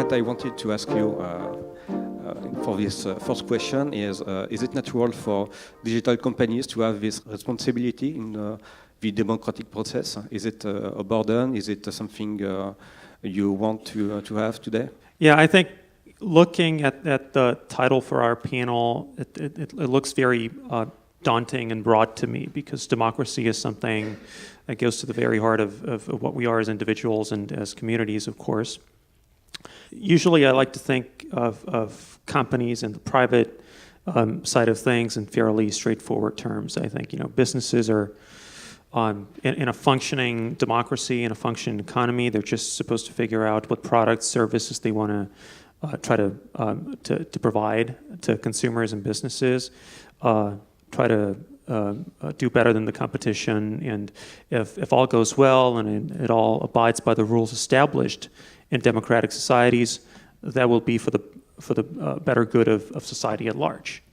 what I wanted to ask you for this first question is it natural for digital companies to have this responsibility in the democratic process? Is it a burden? Is it something you want to have today? Yeah, I think looking at the title for our panel, it looks very daunting and broad to me, because democracy is something that goes to the very heart of what we are as individuals and as communities, of course. Usually I like to think of companies and the private side of things in fairly straightforward terms. I think, businesses are in a functioning democracy, in a functioning economy. They're just supposed to figure out what products, services they want to try to provide to consumers and businesses, try to do better than the competition, and if all goes well and it all abides by the rules established in democratic societies, that will be for the better good of society at large.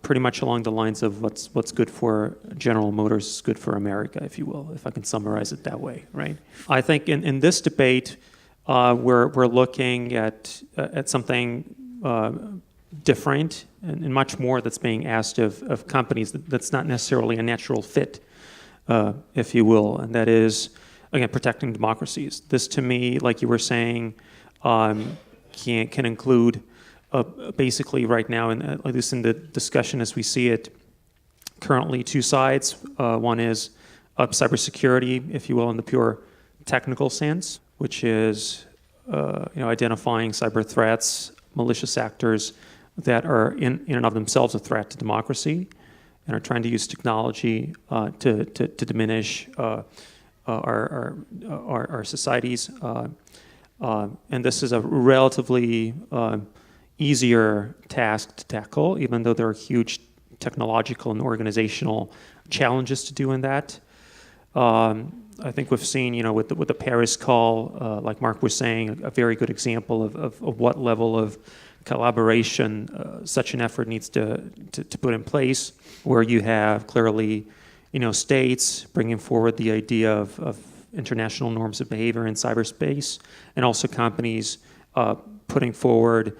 Pretty much along the lines of what's good for General Motors is good for America, if you will, if I can summarize it that way, right? I think in this debate, we're looking at something different and much more that's being asked of companies that's not necessarily a natural fit, if you will, and that is, again, protecting democracies. This, to me, like you were saying, can include basically right now, and at least in the discussion as we see it currently, two sides. One is cybersecurity, if you will, in the pure technical sense, which is identifying cyber threats, malicious actors that are in and of themselves a threat to democracy, and are trying to use technology to diminish our societies. And this is a relatively easier task to tackle, even though there are huge technological and organizational challenges to do in that. I think we've seen, with the Paris call, like Mark was saying, a very good example of what level of collaboration such an effort needs to put in place, where you have clearly, states bringing forward the idea of international norms of behavior in cyberspace, and also companies putting forward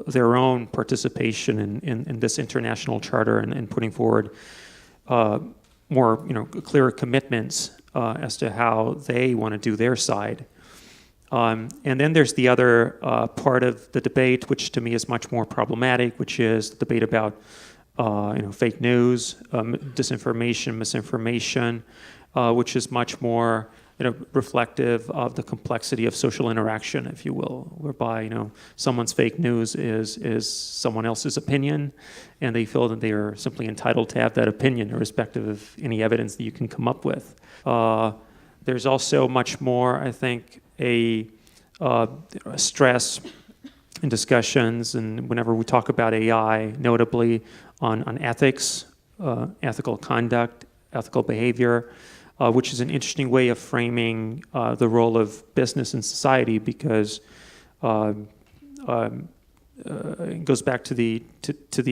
their own participation in this international charter, and putting forward more, clearer commitments as to how they want to do their side. And then there's the other part of the debate, which to me is much more problematic, which is the debate about fake news, disinformation, misinformation, which is much more reflective of the complexity of social interaction, if you will, whereby someone's fake news is someone else's opinion, and they feel that they are simply entitled to have that opinion, irrespective of any evidence that you can come up with. There's also much more, I think, a stress in discussions, and whenever we talk about AI, notably on ethics, ethical conduct, ethical behavior, which is an interesting way of framing the role of business in society, because it goes back to the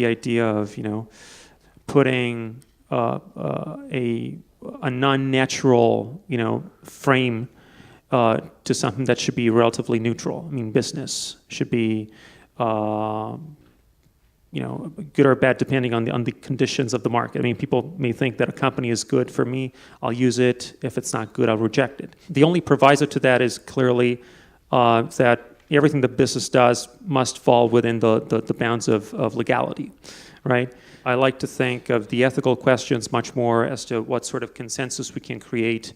idea of putting a non-natural frame to something that should be relatively neutral. I mean, business should be good or bad depending on the conditions of the market. I mean, people may think that a company is good for me, I'll use it. If it's not good, I'll reject it. The only proviso to that is clearly that everything the business does must fall within the bounds of legality, right? I like to think of the ethical questions much more as to what sort of consensus we can create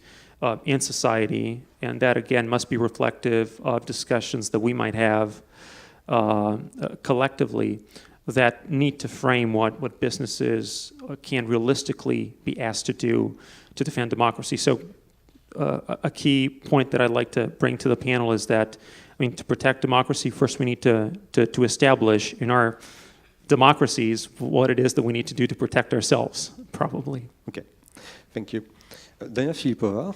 in society, and that again must be reflective of discussions that we might have collectively that need to frame what businesses can realistically be asked to do to defend democracy. So a key point that I'd like to bring to the panel is that, to protect democracy, first we need to establish in our democracies what it is that we need to do to protect ourselves, probably. Okay, thank you. Daniel Filippova,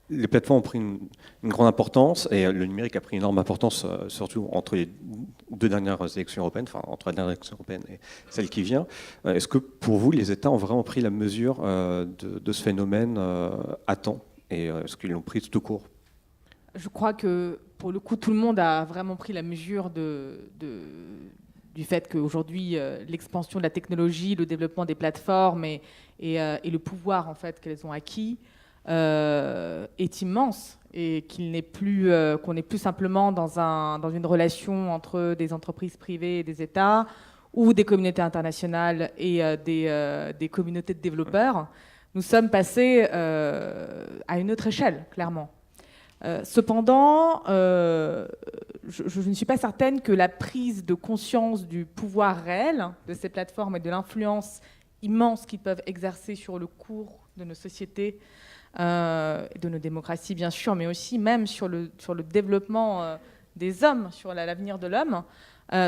les plateformes ont pris une grande importance, et le numérique a pris une énorme importance, surtout entre les deux dernières élections européennes, enfin entre la dernière élection européenne et celle qui vient. Est-ce que pour vous, les États ont vraiment pris la mesure de ce phénomène à temps, et est-ce qu'ils l'ont pris tout court? Je crois que pour le coup, tout le monde a vraiment pris la mesure du fait qu'aujourd'hui, l'expansion de la technologie, le développement des plateformes et le pouvoir en fait, qu'elles ont acquis est immense et qu'on n'est plus simplement dans une relation entre des entreprises privées et des États ou des communautés internationales et des communautés de développeurs. Nous sommes passés à une autre échelle, clairement. Cependant, je ne suis pas certaine que la prise de conscience du pouvoir réel de ces plateformes et de l'influence immense qu'ils peuvent exercer sur le cours de nos sociétés, de nos démocraties bien sûr, mais aussi même sur le développement des hommes, sur l'avenir de l'homme,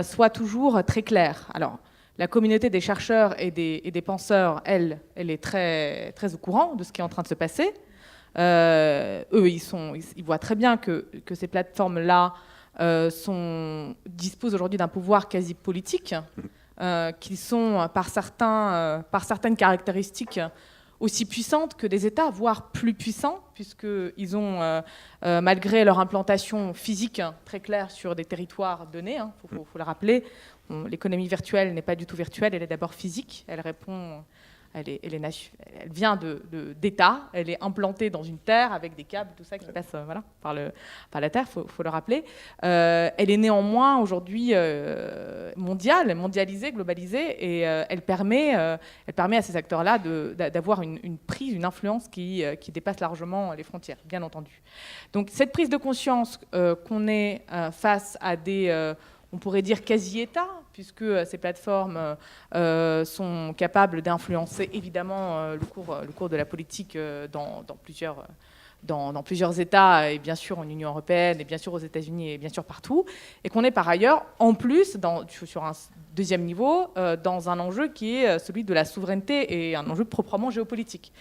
soit toujours très claire. Alors, la communauté des chercheurs et des penseurs, elle est très, très au courant de ce qui est en train de se passer. Eux, ils voient très bien que ces plateformes-là disposent aujourd'hui d'un pouvoir quasi politique, qu'ils sont par certaines caractéristiques aussi puissantes que des États, voire plus puissants, puisqu'ils ont, malgré leur implantation physique très claire sur des territoires donnés, faut le rappeler, l'économie virtuelle n'est pas du tout virtuelle, elle est d'abord physique, elle répond... Elle vient d'État, elle est implantée dans une terre avec des câbles, tout ça qui passe par la terre, faut le rappeler. Elle est néanmoins aujourd'hui mondialisée, globalisée, et elle permet à ces acteurs-là d'avoir une prise, une influence qui dépasse largement les frontières, bien entendu. Donc cette prise de conscience qu'on est face à des... on pourrait dire quasi-État, puisque ces plateformes sont capables d'influencer évidemment le cours de la politique dans plusieurs États, et bien sûr en Union européenne, et bien sûr aux États-Unis, et bien sûr partout, et qu'on est par ailleurs, en plus, sur un deuxième niveau, dans un enjeu qui est celui de la souveraineté, et un enjeu proprement géopolitique.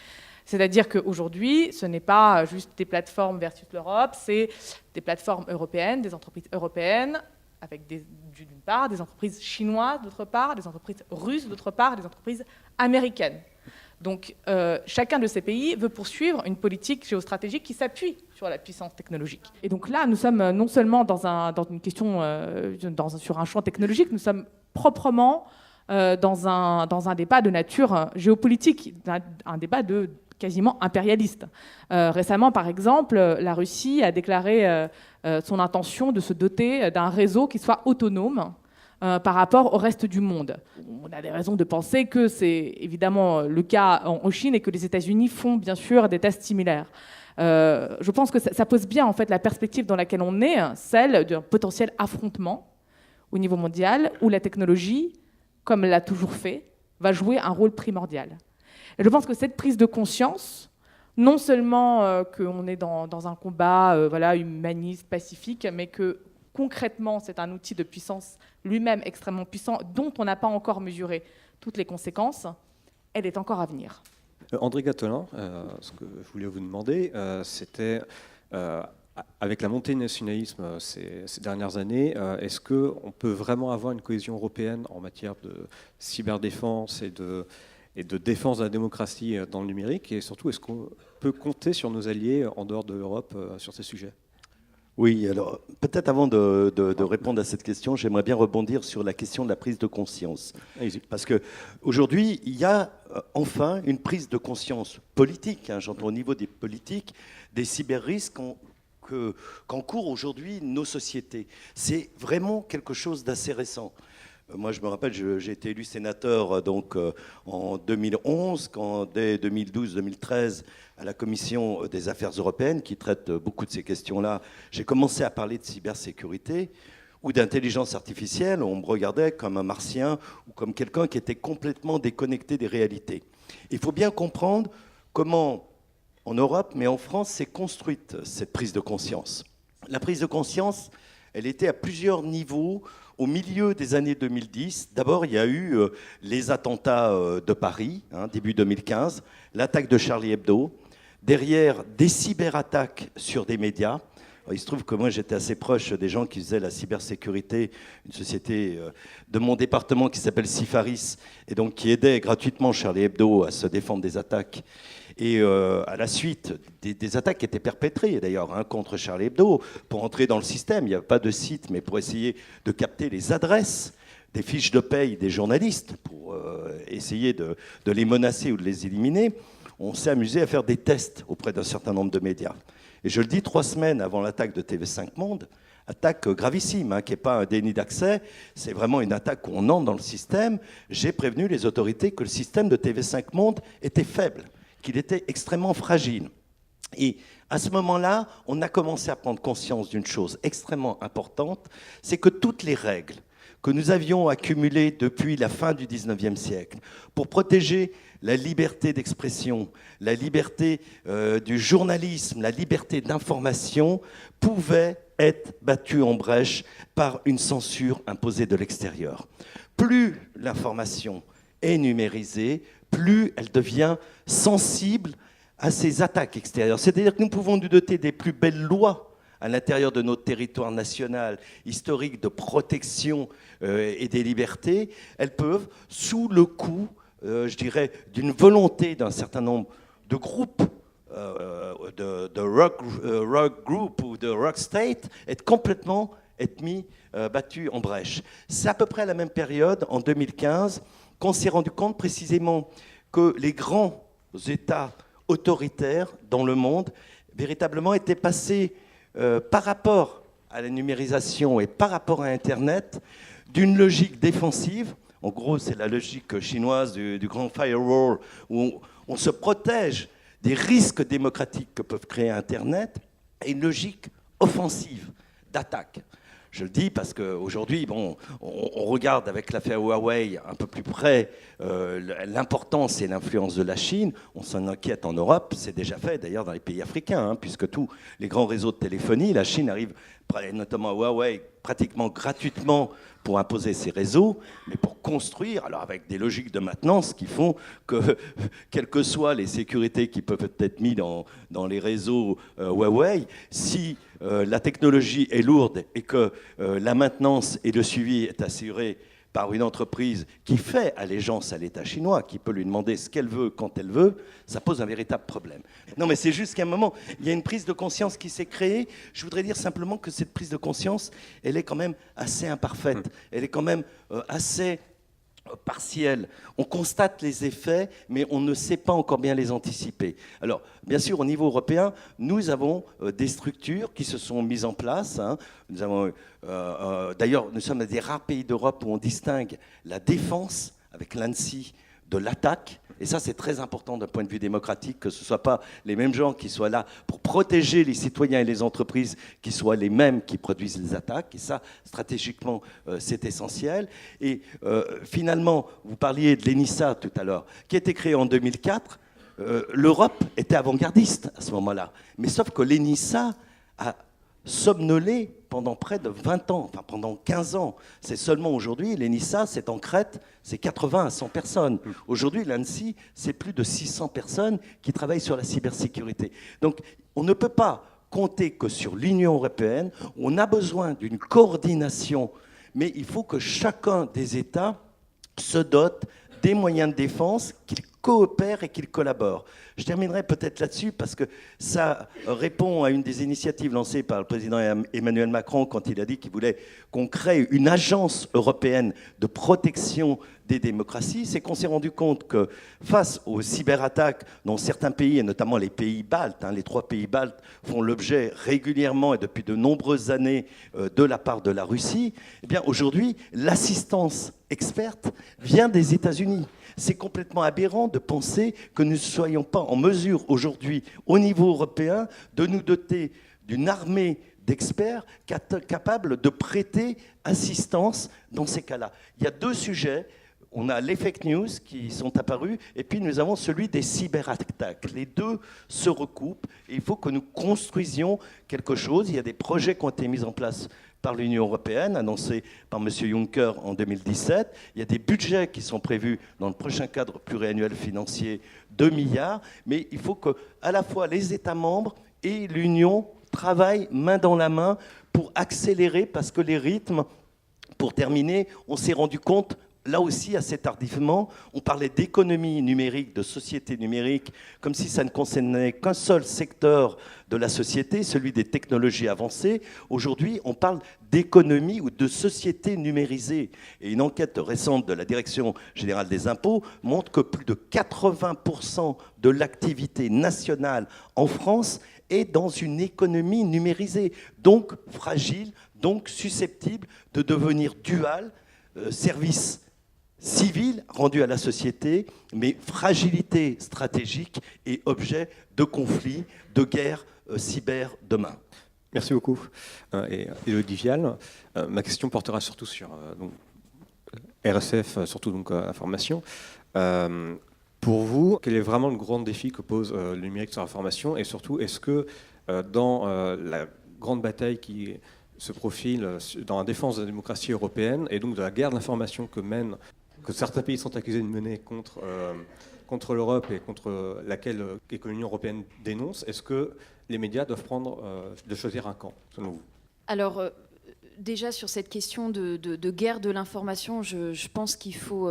C'est-à-dire qu'aujourd'hui, ce n'est pas juste des plateformes versus l'Europe, c'est des plateformes européennes, des entreprises européennes, avec d'une part des entreprises chinoises d'autre part, des entreprises russes d'autre part, des entreprises américaines. Donc chacun de ces pays veut poursuivre une politique géostratégique qui s'appuie sur la puissance technologique. Et donc là, nous sommes non seulement dans une question, sur un champ technologique, nous sommes proprement dans un débat de nature géopolitique, un débat quasiment impérialiste. Récemment, par exemple, la Russie a déclaré son intention de se doter d'un réseau qui soit autonome par rapport au reste du monde. On a des raisons de penser que c'est évidemment le cas en Chine et que les États-Unis font bien sûr des tests similaires. Je pense que ça pose bien en fait la perspective dans laquelle on est, celle d'un potentiel affrontement au niveau mondial où la technologie, comme elle l'a toujours fait, va jouer un rôle primordial. Et je pense que cette prise de conscience, non seulement qu'on est dans un combat humaniste, pacifique, mais que concrètement c'est un outil de puissance lui-même extrêmement puissant, dont on n'a pas encore mesuré toutes les conséquences, elle est encore à venir. André Gattolin, ce que je voulais vous demander, c'était, avec la montée du nationalisme ces dernières années, est-ce qu'on peut vraiment avoir une cohésion européenne en matière de cyberdéfense et de défense de la démocratie dans le numérique, et surtout, est-ce qu'on peut compter sur nos alliés en dehors de l'Europe sur ces sujets ? Oui, alors peut-être avant de répondre à cette question, j'aimerais bien rebondir sur la question de la prise de conscience. Allez-y. Parce qu'aujourd'hui, il y a enfin une prise de conscience politique, j'entends au niveau des politiques, des cyber-risques qu'encourent aujourd'hui nos sociétés. C'est vraiment quelque chose d'assez récent. Moi, je me rappelle, j'ai été élu sénateur en 2011, quand dès 2012-2013, à la Commission des affaires européennes, qui traite beaucoup de ces questions-là, j'ai commencé à parler de cybersécurité ou d'intelligence artificielle. On me regardait comme un martien ou comme quelqu'un qui était complètement déconnecté des réalités. Il faut bien comprendre comment, en Europe, mais en France, s'est construite cette prise de conscience. La prise de conscience, elle était à plusieurs niveaux. Au milieu des années 2010, d'abord, il y a eu les attentats de Paris, début 2015, l'attaque de Charlie Hebdo, derrière des cyberattaques sur des médias, Il se trouve que moi, j'étais assez proche des gens qui faisaient la cybersécurité, une société de mon département qui s'appelle Sifaris, et donc qui aidait gratuitement Charlie Hebdo à se défendre des attaques. Et à la suite, des attaques qui étaient perpétrées, d'ailleurs, contre Charlie Hebdo, pour entrer dans le système. Il n'y avait pas de site, mais pour essayer de capter les adresses des fiches de paye des journalistes, pour essayer de les menacer ou de les éliminer. On s'est amusé à faire des tests auprès d'un certain nombre de médias. Et je le dis 3 semaines avant l'attaque de TV5 Monde, attaque gravissime, qui n'est pas un déni d'accès, c'est vraiment une attaque où on entre dans le système. J'ai prévenu les autorités que le système de TV5 Monde était faible, qu'il était extrêmement fragile. Et à ce moment-là, on a commencé à prendre conscience d'une chose extrêmement importante, c'est que toutes les règles que nous avions accumulées depuis la fin du XIXe siècle pour protéger la liberté d'expression, la liberté du journalisme, la liberté d'information, pouvaient être battues en brèche par une censure imposée de l'extérieur. Plus l'information est numérisée, plus elle devient sensible à ces attaques extérieures. C'est-à-dire que nous pouvons nous doter des plus belles lois à l'intérieur de notre territoire national, historique de protection et des libertés. Elles peuvent, sous le coup, je dirais, d'une volonté d'un certain nombre de groupes, de rock group ou de rock state, être complètement battus en brèche. C'est à peu près à la même période, en 2015, qu'on s'est rendu compte précisément que les grands États autoritaires dans le monde, véritablement, étaient passés, par rapport à la numérisation et par rapport à Internet, d'une logique défensive. En gros, c'est la logique chinoise du grand firewall, où on se protège des risques démocratiques que peuvent créer Internet, et une logique offensive, d'attaque. Je le dis parce qu'aujourd'hui, on regarde avec l'affaire Huawei un peu plus près l'importance et l'influence de la Chine. On s'en inquiète en Europe, c'est déjà fait d'ailleurs dans les pays africains, puisque tous les grands réseaux de téléphonie, la Chine arrive, notamment Huawei, pratiquement gratuitement pour imposer ses réseaux, mais pour construire, alors avec des logiques de maintenance qui font que, quelles que soient les sécurités qui peuvent être mises dans les réseaux Huawei, si la technologie est lourde et que la maintenance et le suivi est assuré par une entreprise qui fait allégeance à l'État chinois, qui peut lui demander ce qu'elle veut quand elle veut, ça pose un véritable problème. Non, mais c'est juste qu'à un moment, il y a une prise de conscience qui s'est créée. Je voudrais dire simplement que cette prise de conscience, elle est quand même assez imparfaite. Elle est quand même assez partielle. On constate les effets, mais on ne sait pas encore bien les anticiper. Alors, bien sûr, au niveau européen, nous avons des structures qui se sont mises en place. Nous avons, d'ailleurs, nous sommes des rares pays d'Europe où on distingue la défense, avec l'ANSSI, de l'attaque. Et ça, c'est très important d'un point de vue démocratique, que ce ne soit pas les mêmes gens qui soient là pour protéger les citoyens et les entreprises, qui soient les mêmes qui produisent les attaques. Et ça, stratégiquement, c'est essentiel. Et finalement, vous parliez de l'ENISA tout à l'heure, qui a été créée en 2004. L'Europe était avant-gardiste à ce moment-là. Mais sauf que l'ENISA a somnolé pendant près de 20 ans, enfin pendant 15 ans. C'est seulement aujourd'hui, l'ENISA, c'est en Crète, c'est 80 à 100 personnes. Aujourd'hui, l'ANSSI, c'est plus de 600 personnes qui travaillent sur la cybersécurité. Donc, on ne peut pas compter que sur l'Union européenne. On a besoin d'une coordination, mais il faut que chacun des États se dote des moyens de défense, qu'ils coopèrent et qu'ils collaborent. Je terminerai peut-être là-dessus parce que ça répond à une des initiatives lancées par le président Emmanuel Macron quand il a dit qu'il voulait qu'on crée une agence européenne de protection des démocraties. C'est qu'on s'est rendu compte que face aux cyberattaques dont certains pays, et notamment les pays baltes, les 3 pays baltes, font l'objet régulièrement et depuis de nombreuses années de la part de la Russie, eh bien aujourd'hui, l'assistance experte vient des États-Unis. C'est complètement aberrant de penser que nous ne soyons pas en mesure aujourd'hui, au niveau européen, de nous doter d'une armée d'experts capables de prêter assistance dans ces cas-là. Il y a 2 sujets. On a les fake news qui sont apparus, et puis nous avons celui des cyberattaques. Les 2 se recoupent, et il faut que nous construisions quelque chose. Il y a des projets qui ont été mis en place par l'Union européenne, annoncés par M. Juncker en 2017. Il y a des budgets qui sont prévus dans le prochain cadre pluriannuel financier, 2 milliards, mais il faut que à la fois les États membres et l'Union travaillent main dans la main pour accélérer, parce que les rythmes, pour terminer, on s'est rendu compte, là aussi assez tardivement, on parlait d'économie numérique, de société numérique, comme si ça ne concernait qu'un seul secteur de la société, celui des technologies avancées. Aujourd'hui, on parle d'économie ou de société numérisée. Et une enquête récente de la Direction générale des impôts montre que plus de 80% de l'activité nationale en France est dans une économie numérisée, donc fragile, donc susceptible de devenir dual, service civil rendu à la société, mais fragilité stratégique et objet de conflits, de guerres cyber demain. Merci beaucoup. Et Elodie Vialle, ma question portera surtout sur RSF, surtout donc information. Pour vous, quel est vraiment le grand défi que pose le numérique sur l'information, et surtout, est-ce que dans la grande bataille qui se profile dans la défense de la démocratie européenne et donc de la guerre de l'information que certains pays sont accusés de mener contre l'Europe et contre laquelle l'Union européenne dénonce, est-ce que les médias doivent de choisir un camp, selon vous? Alors, déjà sur cette question de guerre de l'information, je pense qu'il faut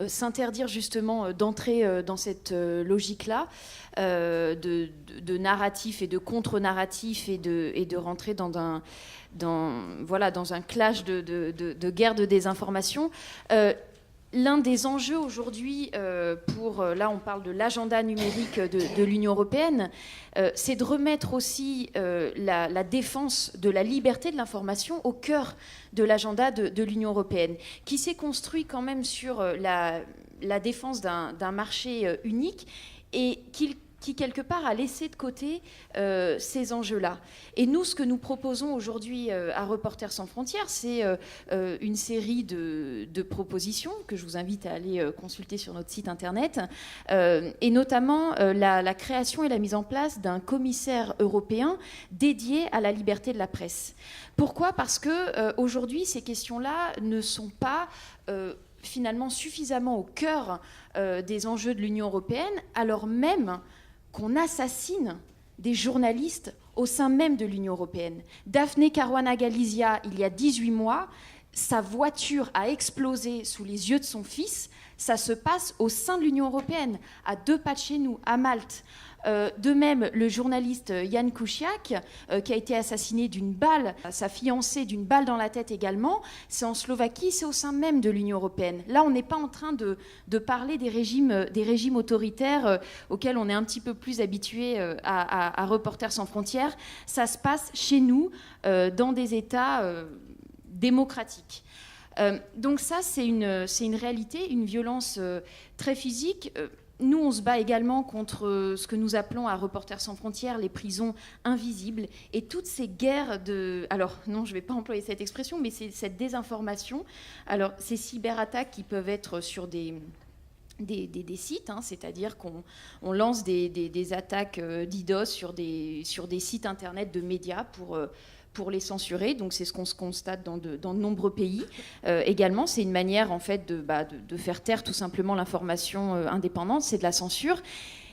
s'interdire justement d'entrer dans cette logique-là, de narratif et de contre-narratif, et de rentrer dans un clash de guerre de désinformation. L'un des enjeux aujourd'hui, là on parle de l'agenda numérique de l'Union européenne, c'est de remettre aussi la défense de la liberté de l'information au cœur de l'agenda de l'Union européenne, qui s'est construit quand même sur la défense d'un marché unique et qui quelque part a laissé de côté ces enjeux-là. Et nous, ce que nous proposons aujourd'hui à Reporters sans frontières, c'est une série de propositions que je vous invite à aller consulter sur notre site internet, et notamment la création et la mise en place d'un commissaire européen dédié à la liberté de la presse. Pourquoi ? Parce que aujourd'hui, ces questions-là ne sont pas finalement suffisamment au cœur des enjeux de l'Union européenne, alors même qu'on assassine des journalistes au sein même de l'Union européenne. Daphne Caruana Galizia, il y a 18 mois, sa voiture a explosé sous les yeux de son fils. Ça se passe au sein de l'Union européenne, à 2 pas de chez nous, à Malte. De même, le journaliste Jan Kuciak, qui a été assassiné d'une balle, sa fiancée d'une balle dans la tête également, c'est en Slovaquie, c'est au sein même de l'Union européenne. Là, on n'est pas en train de parler des régimes autoritaires auxquels on est un petit peu plus habitué à Reporters sans frontières. Ça se passe chez nous, dans des États démocratiques. Donc ça, c'est une réalité, une violence très physique. Nous, on se bat également contre ce que nous appelons à Reporters sans frontières les prisons invisibles et toutes ces guerres de... Alors, non, je ne vais pas employer cette expression, mais c'est cette désinformation. Alors, ces cyberattaques qui peuvent être sur des sites, hein, c'est-à-dire qu'on lance des attaques DDoS sur des sites internet de médias pour les censurer. Donc c'est ce qu'on se constate dans de nombreux pays. Également, c'est une manière en fait de faire taire tout simplement l'information indépendante, c'est de la censure.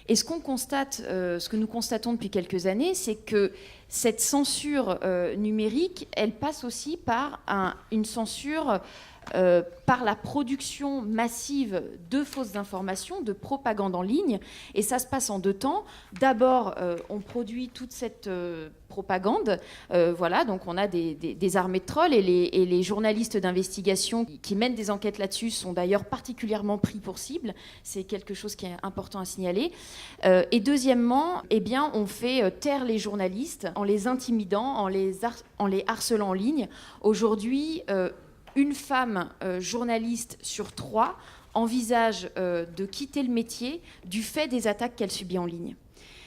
Et ce que nous constatons depuis quelques années, c'est que cette censure numérique, elle passe aussi par une censure par la production massive de fausses informations, de propagande en ligne. Et ça se passe en 2 temps. D'abord, on produit toute cette propagande. Donc on a des armées de trolls, et les journalistes d'investigation qui mènent des enquêtes là-dessus sont d'ailleurs particulièrement pris pour cible. C'est quelque chose qui est important à signaler. Et deuxièmement, on fait taire les journalistes en les intimidant, en les harcelant en ligne. Aujourd'hui, une femme journaliste sur 3 envisage de quitter le métier du fait des attaques qu'elle subit en ligne.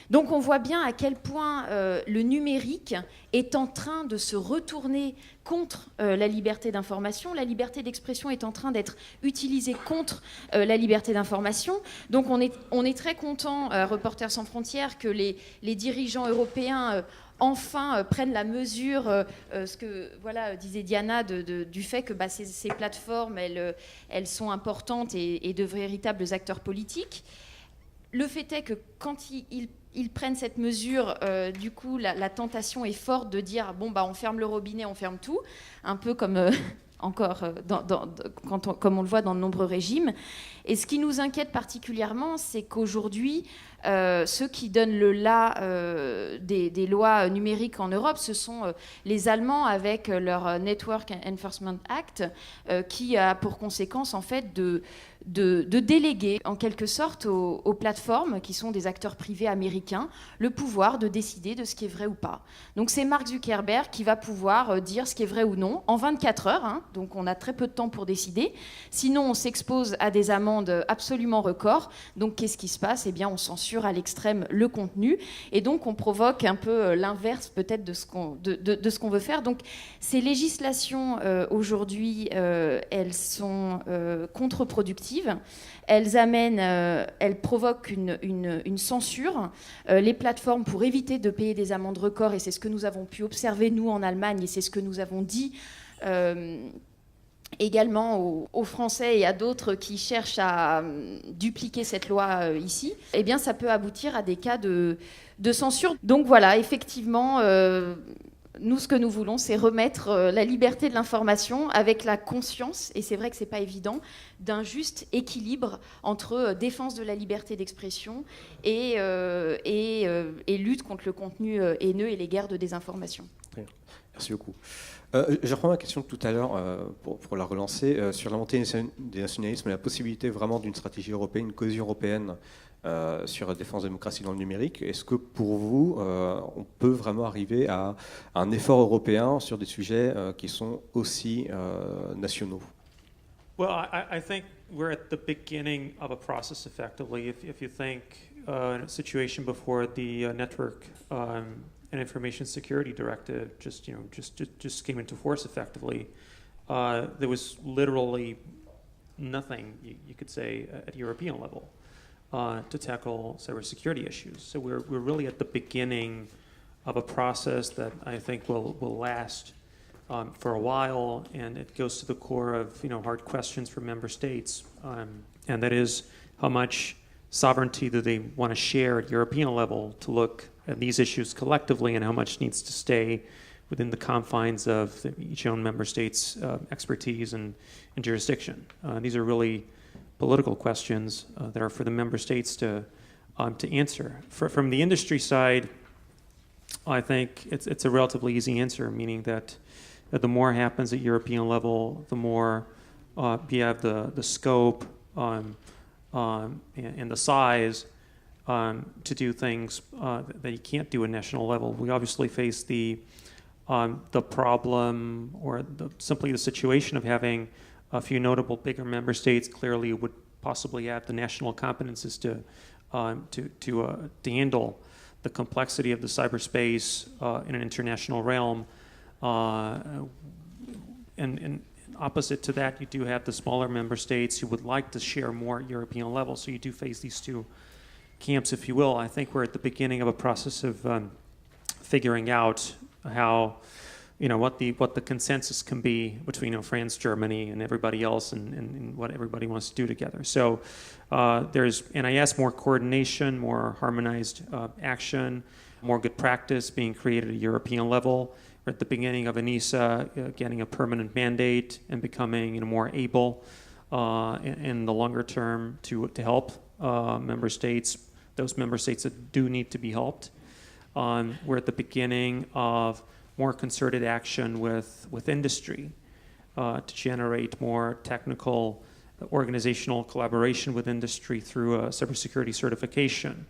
Donc on voit bien à quel point le numérique est en train de se retourner contre la liberté d'information. La liberté d'expression est en train d'être utilisée contre la liberté d'information. Donc on est très content, Reporters sans frontières, que les dirigeants européens enfin prennent la mesure, ce que disait Diana, du fait que ces plateformes, elles sont importantes et de véritables acteurs politiques. Le fait est que quand ils ils prennent cette mesure, du coup, la tentation est forte de dire bon, bah, on ferme le robinet, on ferme tout, un peu comme comme on le voit dans de nombreux régimes. Et ce qui nous inquiète particulièrement, c'est qu'aujourd'hui, ceux qui donnent le la des lois numériques en Europe, ce sont les Allemands avec leur Network Enforcement Act, qui a pour conséquence en fait de déléguer en quelque sorte aux plateformes, qui sont des acteurs privés américains, le pouvoir de décider de ce qui est vrai ou pas. Donc c'est Mark Zuckerberg qui va pouvoir dire ce qui est vrai ou non en 24 heures, hein, donc on a très peu de temps pour décider. Sinon on s'expose à des amendes absolument records. Donc qu'est-ce qui se passe ? Eh bien on censure à l'extrême le contenu et donc on provoque un peu l'inverse peut-être de ce qu'on veut faire. Donc ces législations aujourd'hui, elles sont contre-productives. Elles provoquent une censure. Les plateformes, pour éviter de payer des amendes records, et c'est ce que nous avons pu observer, nous, en Allemagne, et c'est ce que nous avons dit également aux Français et à d'autres qui cherchent à dupliquer cette loi ici, eh bien, ça peut aboutir à des cas de censure. Donc voilà, effectivement... nous, ce que nous voulons, c'est remettre la liberté de l'information avec la conscience, et c'est vrai que ce n'est pas évident, d'un juste équilibre entre défense de la liberté d'expression et lutte contre le contenu haineux et les guerres de désinformation. Merci beaucoup. Je reprends ma question de tout à l'heure pour la relancer sur la montée des nationalismes et la possibilité vraiment d'une stratégie européenne, une cohésion européenne sur la défense de la démocratie dans le numérique. Est-ce que pour vous, on peut vraiment arriver à un effort européen sur des sujets qui sont aussi nationaux? Well, I think we're at the beginning of a process, effectively. If you think in a situation before the Network and Information Security Directive just came into force, effectively, there was literally nothing you could say at European level to tackle cybersecurity issues. So we're really at the beginning of a process that I think will last for a while, and it goes to the core of hard questions for member states, and that is how much sovereignty do they want to share at European level to look at these issues collectively, and how much needs to stay within the confines of each own member state's expertise and jurisdiction. These are really political questions that are for the member states to answer. From the industry side, I think it's a relatively easy answer, meaning that the more happens at European level, the more you have the scope and the size to do things that you can't do at national level. We obviously face the problem or simply the situation of having a few notable bigger member states clearly would possibly have the national competences to handle the complexity of the cyberspace in an international realm. And opposite to that, you do have the smaller member states who would like to share more at European level. So you do face these two camps, if you will. I think we're at the beginning of a process of figuring out how, what the consensus can be between France, Germany, and everybody else, and what everybody wants to do together. So and I ask more coordination, more harmonized action, more good practice being created at a European level. We're at the beginning of ENISA getting a permanent mandate and becoming more able in the longer term to help member states, those member states that do need to be helped. We're at the beginning of more concerted action with industry to generate more technical organizational collaboration with industry through cybersecurity certification.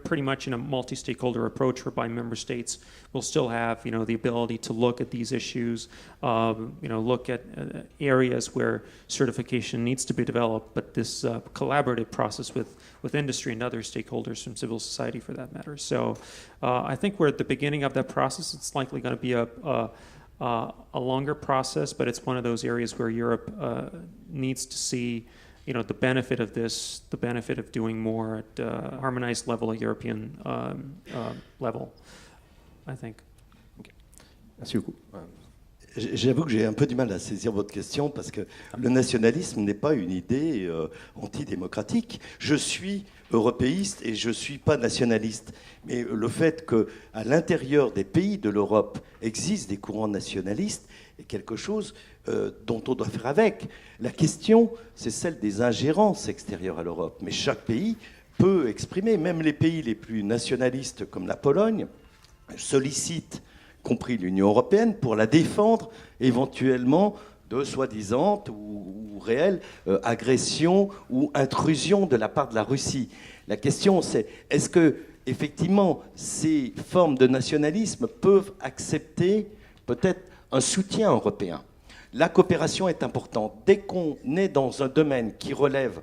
Pretty much in a multi-stakeholder approach whereby member states will still have the ability to look at these issues, look at areas where certification needs to be developed, but this collaborative process with industry and other stakeholders from civil society for that matter. So I think we're at the beginning of that process. It's likely going to be a longer process, but it's one of those areas where Europe needs to see the benefit of this, the benefit of doing more at a harmonized level, a European level, I think. Okay. Merci beaucoup. J'avoue que j'ai un peu du mal à saisir votre question parce que le nationalisme n'est pas une idée antidémocratique. Je suis européiste et je ne suis pas nationaliste. Mais le fait qu'à l'intérieur des pays de l'Europe existent des courants nationalistes est quelque chose dont on doit faire avec. La question, c'est celle des ingérences extérieures à l'Europe. Mais chaque pays peut exprimer, même les pays les plus nationalistes comme la Pologne, sollicitent compris l'Union européenne, pour la défendre éventuellement de soi-disant ou réelles agressions ou intrusions de la part de la Russie. La question, c'est est-ce que effectivement ces formes de nationalisme peuvent accepter peut-être un soutien européen? La coopération est importante. Dès qu'on est dans un domaine qui relève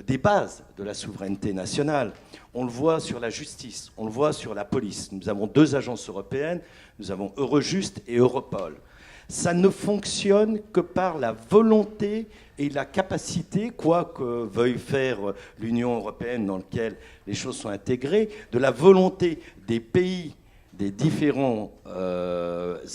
des bases de la souveraineté nationale, on le voit sur la justice, on le voit sur la police. Nous avons 2 agences européennes, nous avons Eurojust et Europol. Ça ne fonctionne que par la volonté et la capacité, quoi que veuille faire l'Union européenne dans laquelle les choses sont intégrées, de la volonté des pays, des différents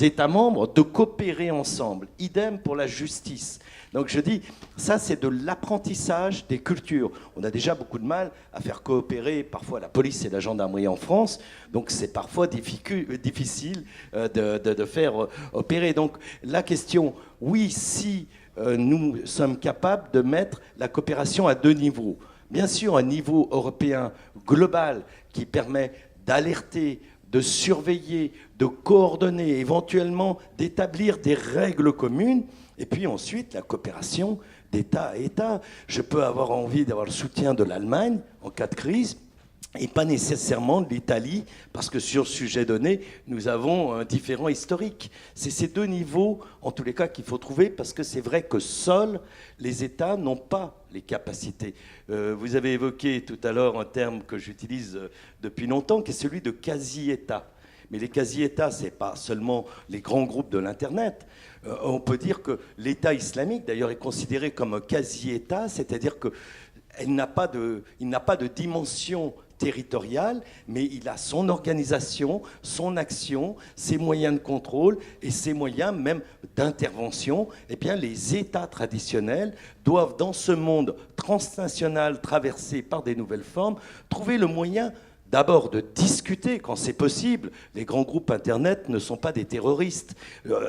États membres de coopérer ensemble. Idem pour la justice. Donc je dis, ça c'est de l'apprentissage des cultures. On a déjà beaucoup de mal à faire coopérer parfois la police et la gendarmerie en France, donc c'est parfois difficile de faire opérer. Donc la question, oui, si nous sommes capables de mettre la coopération à 2 niveaux. Bien sûr, un niveau européen global qui permet d'alerter, de surveiller, de coordonner, éventuellement d'établir des règles communes. Et puis ensuite, la coopération d'État à État. Je peux avoir envie d'avoir le soutien de l'Allemagne en cas de crise, et pas nécessairement de l'Italie, parce que sur ce sujet donné, nous avons un différent historique. C'est ces 2 niveaux, en tous les cas, qu'il faut trouver, parce que c'est vrai que seuls les États n'ont pas les capacités. Vous avez évoqué tout à l'heure un terme que j'utilise depuis longtemps, qui est celui de quasi-État. Mais les quasi-États, ce n'est pas seulement les grands groupes de l'Internet. On peut dire que l'État islamique, d'ailleurs, est considéré comme un quasi-État, c'est-à-dire qu'il n'a pas de dimension territoriale, mais il a son organisation, son action, ses moyens de contrôle et ses moyens même d'intervention. Eh bien, les États traditionnels doivent, dans ce monde transnational traversé par des nouvelles formes, trouver le moyen d'abord de discuter quand c'est possible. Les grands groupes Internet ne sont pas des terroristes.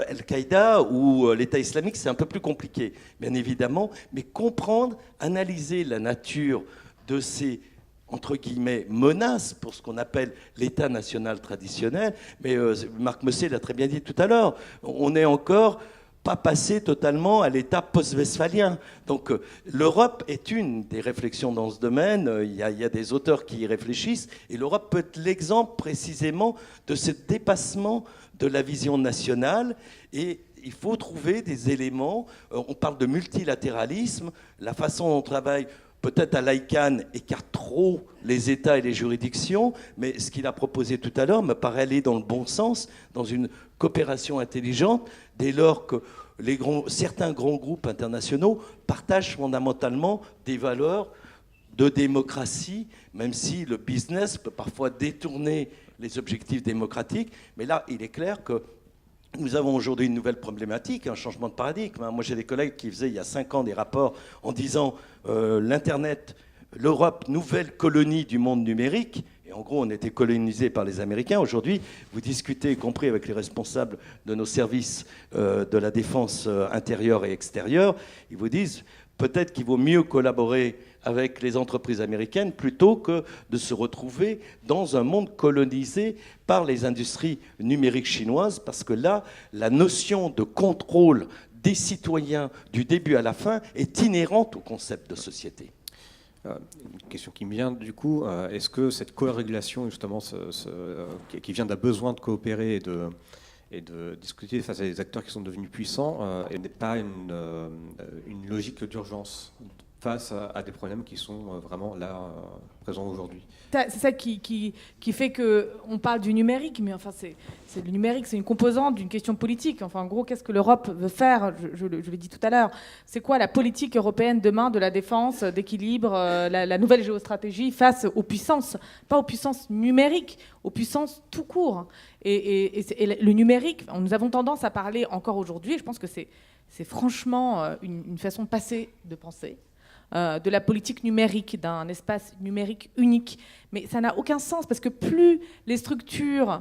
Al-Qaïda ou l'État islamique, c'est un peu plus compliqué, bien évidemment, mais comprendre, analyser la nature de ces entre guillemets, menaces pour ce qu'on appelle l'État national traditionnel. Mais Marc Messé l'a très bien dit tout à l'heure, on n'est encore pas passé totalement à l'État post-westphalien. Donc l'Europe est une des réflexions dans ce domaine, il y a des auteurs qui y réfléchissent, et l'Europe peut être l'exemple précisément de ce dépassement de la vision nationale, et il faut trouver des éléments, on parle de multilatéralisme, la façon dont on travaille peut-être à l'ICANN écarte trop les États et les juridictions, mais ce qu'il a proposé tout à l'heure me paraît aller dans le bon sens, dans une coopération intelligente, dès lors que certains grands groupes internationaux partagent fondamentalement des valeurs de démocratie, même si le business peut parfois détourner les objectifs démocratiques. Mais là, il est clair que nous avons aujourd'hui une nouvelle problématique, un changement de paradigme. Moi, j'ai des collègues qui faisaient il y a 5 ans des rapports en disant l'Internet, l'Europe, nouvelle colonie du monde numérique. Et en gros, on était colonisé par les Américains. Aujourd'hui, vous discutez, y compris avec les responsables de nos services de la défense intérieure et extérieure, ils vous disent peut-être qu'il vaut mieux collaborer avec les entreprises américaines plutôt que de se retrouver dans un monde colonisé par les industries numériques chinoises, parce que là, la notion de contrôle des citoyens du début à la fin est inhérente au concept de société. Une question qui me vient du coup, est-ce que cette co-régulation justement qui vient d'un besoin de coopérer et de discuter face à des acteurs qui sont devenus puissants n'est pas une logique d'urgence? face à des problèmes qui sont vraiment là, présents aujourd'hui. C'est ça qui fait qu'on parle du numérique, mais enfin, le numérique, c'est une composante d'une question politique. Enfin, en gros, qu'est-ce que l'Europe veut faire ? Je l'ai dit tout à l'heure. C'est quoi la politique européenne demain de la défense, d'équilibre, la nouvelle géostratégie face aux puissances, pas aux puissances numériques, aux puissances tout court. Et le numérique, nous avons tendance à parler encore aujourd'hui, et je pense que c'est franchement une façon passée de penser, de la politique numérique, d'un espace numérique unique. Mais ça n'a aucun sens, parce que plus les structures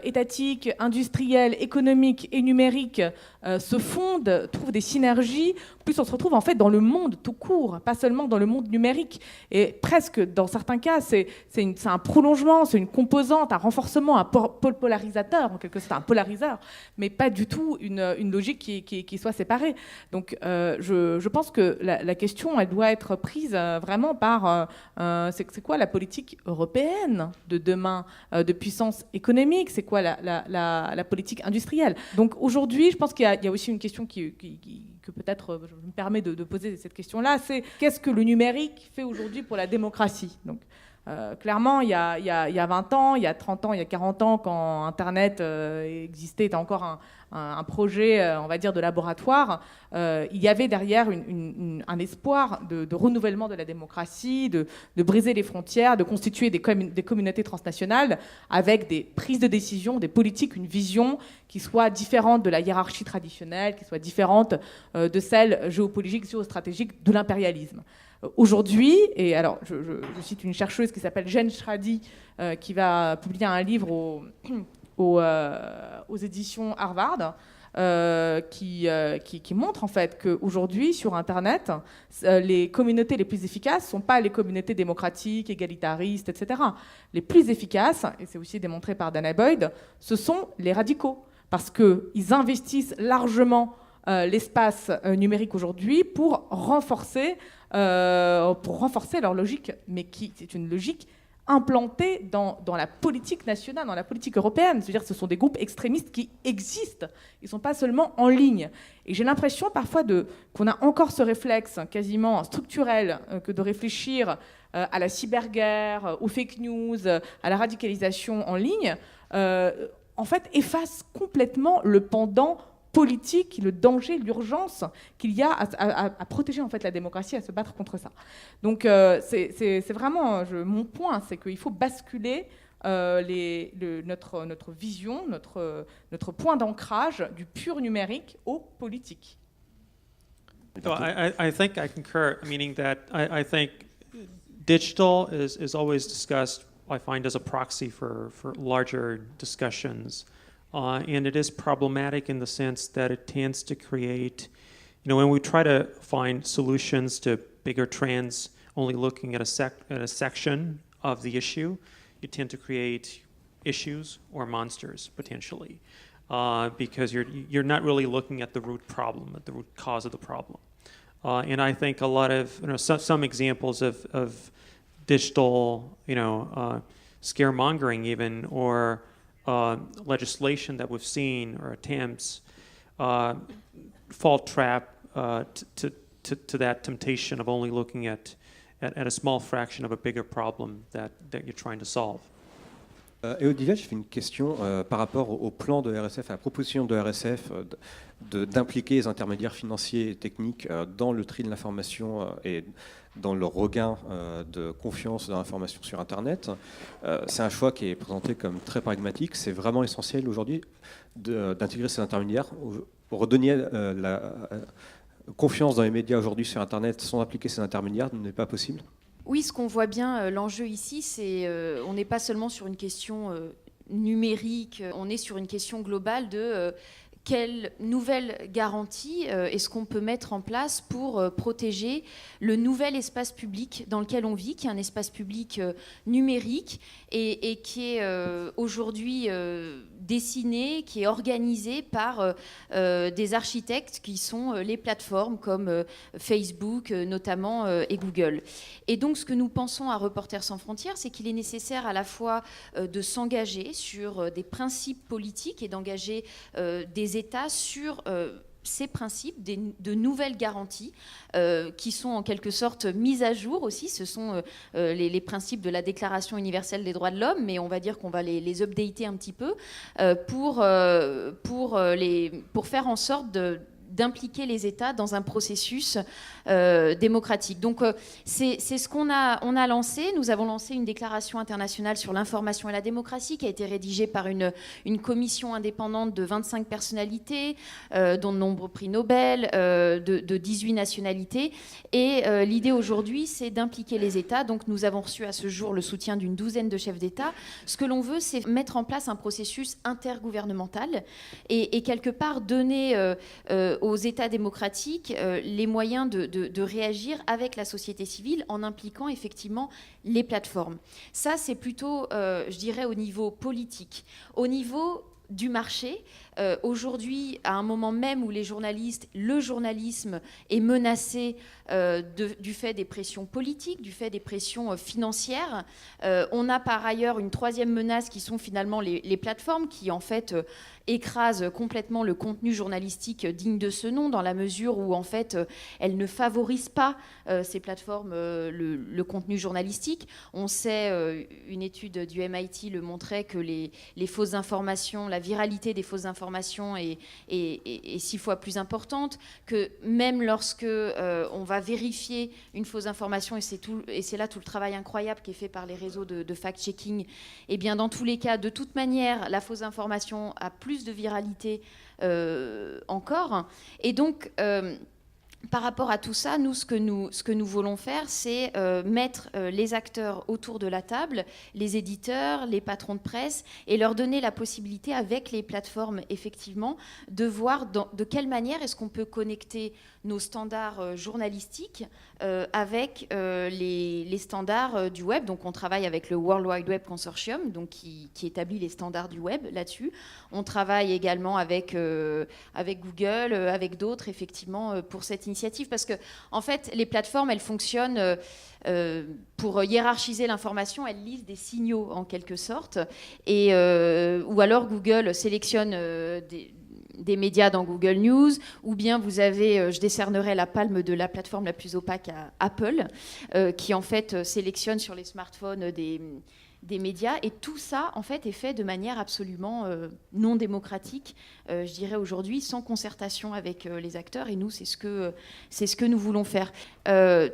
étatiques, industrielles, économiques et numériques se fondent, trouvent des synergies, plus on se retrouve en fait dans le monde tout court, pas seulement dans le monde numérique. Et presque, dans certains cas, c'est un prolongement, c'est une composante, un renforcement, un polarisateur, en quelque sorte, un polariseur, mais pas du tout une logique qui soit séparée. Donc je pense que la question, elle doit être prise vraiment par c'est quoi la politique européenne de demain, de puissance économique, c'est quoi la politique industrielle. Donc aujourd'hui, je pense qu'il y a aussi une question que peut-être je me permets de poser cette question-là, c'est qu'est-ce que le numérique fait aujourd'hui pour la démocratie ? Donc, clairement, il y a 20 ans, il y a 30 ans, il y a 40 ans, quand Internet existait, était encore un projet, on va dire, de laboratoire, il y avait derrière un espoir de renouvellement de la démocratie, de briser les frontières, de constituer des communautés transnationales avec des prises de décision, des politiques, une vision qui soit différente de la hiérarchie traditionnelle, qui soit différente de celle géopolitique, géostratégique de l'impérialisme. Aujourd'hui, et alors je cite une chercheuse qui s'appelle Jen Schradi, qui va publier un livre aux éditions Harvard, qui montre en fait qu'aujourd'hui sur Internet, les communautés les plus efficaces ne sont pas les communautés démocratiques, égalitaristes, etc. Les plus efficaces, et c'est aussi démontré par Dana Boyd, ce sont les radicaux, parce qu'ils investissent largement l'espace numérique aujourd'hui pour renforcer leur logique, mais qui c'est une logique implantée dans la politique nationale, dans la politique européenne. C'est-à-dire que ce sont des groupes extrémistes qui existent. Ils ne sont pas seulement en ligne. Et j'ai l'impression parfois qu'on a encore ce réflexe quasiment structurel que de réfléchir à la cyberguerre, aux fake news, à la radicalisation en ligne, en fait efface complètement le pendant politique, le danger, l'urgence qu'il y a à protéger en fait la démocratie, à se battre contre ça. Donc c'est vraiment mon point, c'est qu'il faut basculer notre vision, notre point d'ancrage du pur numérique au politique. So I think I concur, meaning that I think digital is always discussed, I find, as a proxy for larger discussions. And it is problematic in the sense that it tends to create, when we try to find solutions to bigger trends, only looking at a section of the issue, you tend to create issues or monsters potentially, because you're not really looking at the root problem, at the root cause of the problem. And I think a lot of some examples of digital scaremongering even, or legislation that we've seen or attempts fall trap to that temptation of only looking at a small fraction of a bigger problem that you're trying to solve. Elodie Vialle, j'ai fait une question par rapport au plan de RSF, à la proposition de RSF d'impliquer les intermédiaires financiers et techniques dans le tri de l'information et dans le regain de confiance dans l'information sur Internet. C'est un choix qui est présenté comme très pragmatique. C'est vraiment essentiel aujourd'hui d'intégrer ces intermédiaires, pour redonner la confiance dans les médias aujourd'hui sur Internet sans impliquer ces intermédiaires n'est pas possible. Oui, ce qu'on voit bien, l'enjeu ici, c'est on n'est pas seulement sur une question numérique, on est sur une question globale de quelle nouvelle garantie est-ce qu'on peut mettre en place pour protéger le nouvel espace public dans lequel on vit, qui est un espace public numérique et qui est aujourd'hui dessiné, qui est organisé par des architectes qui sont les plateformes comme Facebook notamment et Google. Et donc ce que nous pensons à Reporters sans frontières, c'est qu'il est nécessaire à la fois de s'engager sur des principes politiques et d'engager des États sur ces principes, de nouvelles garanties qui sont en quelque sorte mises à jour aussi. Ce sont les principes de la Déclaration universelle des droits de l'homme, mais on va dire qu'on va les updater un petit peu pour faire en sorte d'impliquer les États dans un processus démocratique. Donc c'est ce qu'on a lancé. Nous avons lancé une déclaration internationale sur l'information et la démocratie qui a été rédigée par une commission indépendante de 25 personnalités, dont de nombreux prix Nobel, de 18 nationalités. Et l'idée aujourd'hui, c'est d'impliquer les États. Donc nous avons reçu à ce jour le soutien d'une douzaine de chefs d'État. Ce que l'on veut, c'est mettre en place un processus intergouvernemental et quelque part donner aux États démocratiques les moyens de réagir avec la société civile en impliquant effectivement les plateformes. Ça, c'est plutôt, je dirais, au niveau politique. Au niveau du marché, aujourd'hui, à un moment même où le journalisme est menacé du fait des pressions politiques, du fait des pressions financières, on a par ailleurs une troisième menace qui sont finalement les plateformes qui en fait écrasent complètement le contenu journalistique digne de ce nom, dans la mesure où en fait elles ne favorisent pas ces plateformes le contenu journalistique. On sait, une étude du MIT le montrait, que les fausses informations, la viralité des fausses informations est 6 fois plus importante, que même lorsque on va vérifier une fausse information, et c'est là tout le travail incroyable qui est fait par les réseaux de fact-checking, et bien dans tous les cas, de toute manière, la fausse information a plus de viralité encore. Et donc par rapport à tout ça, nous, ce que nous voulons faire, c'est mettre les acteurs autour de la table, les éditeurs, les patrons de presse, et leur donner la possibilité, avec les plateformes, effectivement, de voir de quelle manière est-ce qu'on peut connecter nos standards journalistiques avec les standards du web. Donc on travaille avec le World Wide Web Consortium, donc qui établit les standards du web là-dessus. On travaille également avec Google, avec d'autres, effectivement, pour cette initiative, parce que en fait les plateformes, elles fonctionnent pour hiérarchiser l'information, elles lisent des signaux en quelque sorte, ou alors Google sélectionne des médias dans Google News, ou bien vous avez, je décernerai la palme de la plateforme la plus opaque à Apple, qui en fait sélectionne sur les smartphones des médias, et tout ça en fait est fait de manière absolument non démocratique, je dirais aujourd'hui, sans concertation avec les acteurs, et nous c'est ce que nous voulons faire.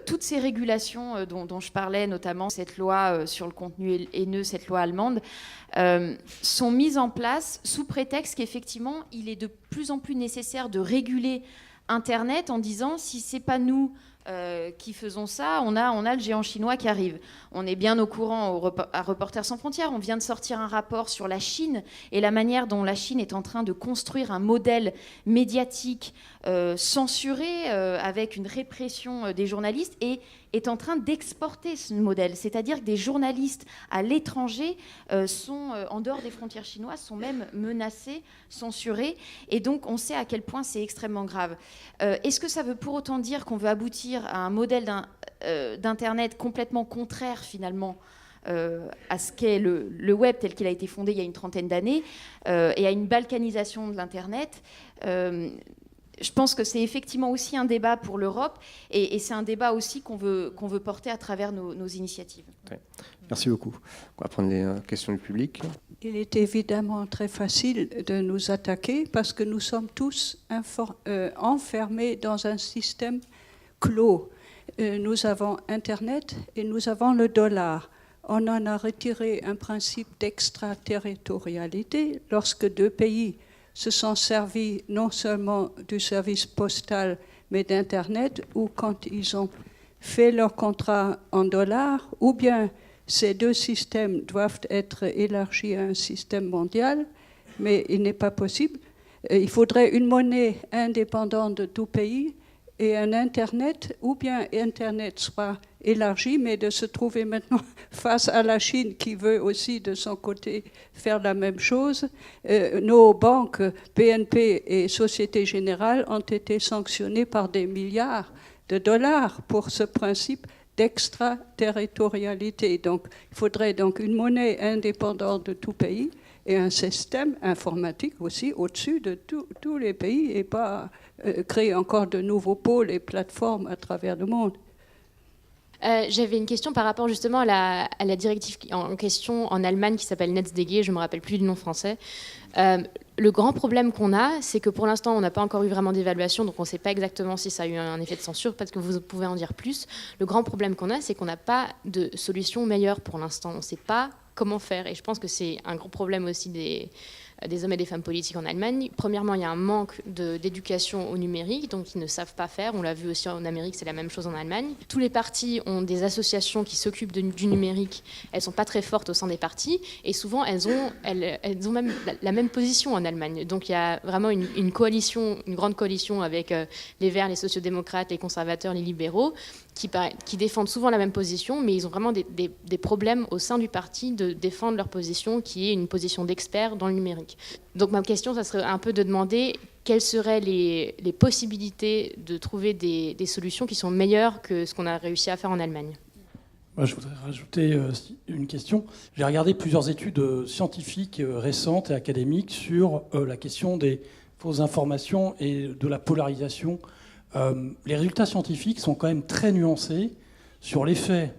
Toutes ces régulations dont je parlais, notamment cette loi sur le contenu haineux, cette loi allemande, sont mises en place sous prétexte qu'effectivement il est de plus en plus nécessaire de réguler Internet, en disant si c'est pas nous qui faisons ça, on a le géant chinois qui arrive. On est bien au courant à Reporters sans frontières, on vient de sortir un rapport sur la Chine et la manière dont la Chine est en train de construire un modèle médiatique censuré, avec une répression des journalistes, et est en train d'exporter ce modèle. C'est-à-dire que des journalistes à l'étranger sont, en dehors des frontières chinoises, sont même menacés, censurés. Et donc, on sait à quel point c'est extrêmement grave. Est-ce que ça veut pour autant dire qu'on veut aboutir à un modèle d'Internet complètement contraire, finalement, à ce qu'est le web tel qu'il a été fondé il y a une trentaine d'années, et à une balkanisation de l'Internet? Je pense que c'est effectivement aussi un débat pour l'Europe, et c'est un débat aussi qu'on veut porter à travers nos initiatives. Ouais. Merci beaucoup. On va prendre les questions du public. Il est évidemment très facile de nous attaquer parce que nous sommes tous enfermés dans un système clos. Nous avons Internet et nous avons le dollar. On en a retiré un principe d'extraterritorialité lorsque deux pays se sont servis non seulement du service postal, mais d'Internet, ou quand ils ont fait leur contrat en dollars, ou bien ces deux systèmes doivent être élargis à un système mondial, mais il n'est pas possible. Il faudrait une monnaie indépendante de tout pays et un Internet, ou bien Internet soit élargi, mais de se trouver maintenant face à la Chine qui veut aussi de son côté faire la même chose. Nos banques BNP et Société Générale ont été sanctionnées par des milliards de dollars pour ce principe d'extraterritorialité. Donc, il faudrait donc une monnaie indépendante de tout pays et un système informatique aussi au-dessus de tous les pays, et pas créer encore de nouveaux pôles et plateformes à travers le monde. J'avais une question par rapport justement à la directive en question en Allemagne qui s'appelle NetzDG, je ne me rappelle plus du nom français. Le grand problème qu'on a, c'est que pour l'instant, on n'a pas encore eu vraiment d'évaluation, donc on ne sait pas exactement si ça a eu un effet de censure, peut-être que vous pouvez en dire plus. Le grand problème qu'on a, c'est qu'on n'a pas de solution meilleure pour l'instant. On ne sait pas comment faire, et je pense que c'est un gros problème aussi des hommes et des femmes politiques en Allemagne. Premièrement, il y a un manque d'éducation au numérique, donc ils ne savent pas faire. On l'a vu aussi en Amérique, c'est la même chose en Allemagne. Tous les partis ont des associations qui s'occupent du numérique. Elles ne sont pas très fortes au sein des partis, et souvent elles ont même la même position en Allemagne. Donc il y a vraiment une coalition, une grande coalition avec les Verts, les sociodémocrates, les conservateurs, les libéraux, qui défendent souvent la même position, mais ils ont vraiment des problèmes au sein du parti de défendre leur position, qui est une position d'expert dans le numérique. Donc ma question, ça serait un peu de demander quelles seraient les possibilités de trouver des solutions qui sont meilleures que ce qu'on a réussi à faire en Allemagne. Moi, je voudrais rajouter une question. J'ai regardé plusieurs études scientifiques récentes et académiques sur la question des fausses informations et de la polarisation. Les résultats scientifiques sont quand même très nuancés sur l'effet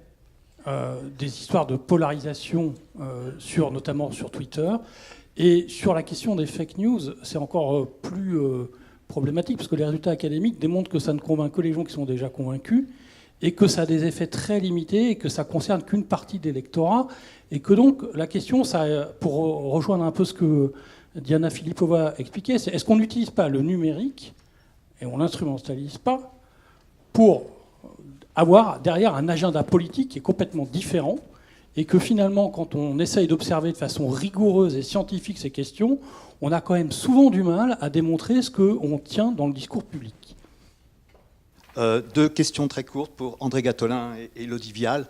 des histoires de polarisation, notamment sur Twitter. Et sur la question des fake news, c'est encore plus problématique, parce que les résultats académiques démontrent que ça ne convainc que les gens qui sont déjà convaincus, et que ça a des effets très limités, et que ça ne concerne qu'une partie de l'électorat, et que donc la question, pour rejoindre un peu ce que Diana Filippova expliquait, c'est est-ce qu'on n'utilise pas le numérique, et on ne l'instrumentalise pas, pour avoir derrière un agenda politique qui est complètement différent, et que finalement, quand on essaye d'observer de façon rigoureuse et scientifique ces questions, on a quand même souvent du mal à démontrer ce qu'on tient dans le discours public. Deux questions très courtes pour André Gattolin et Elodie Vialle.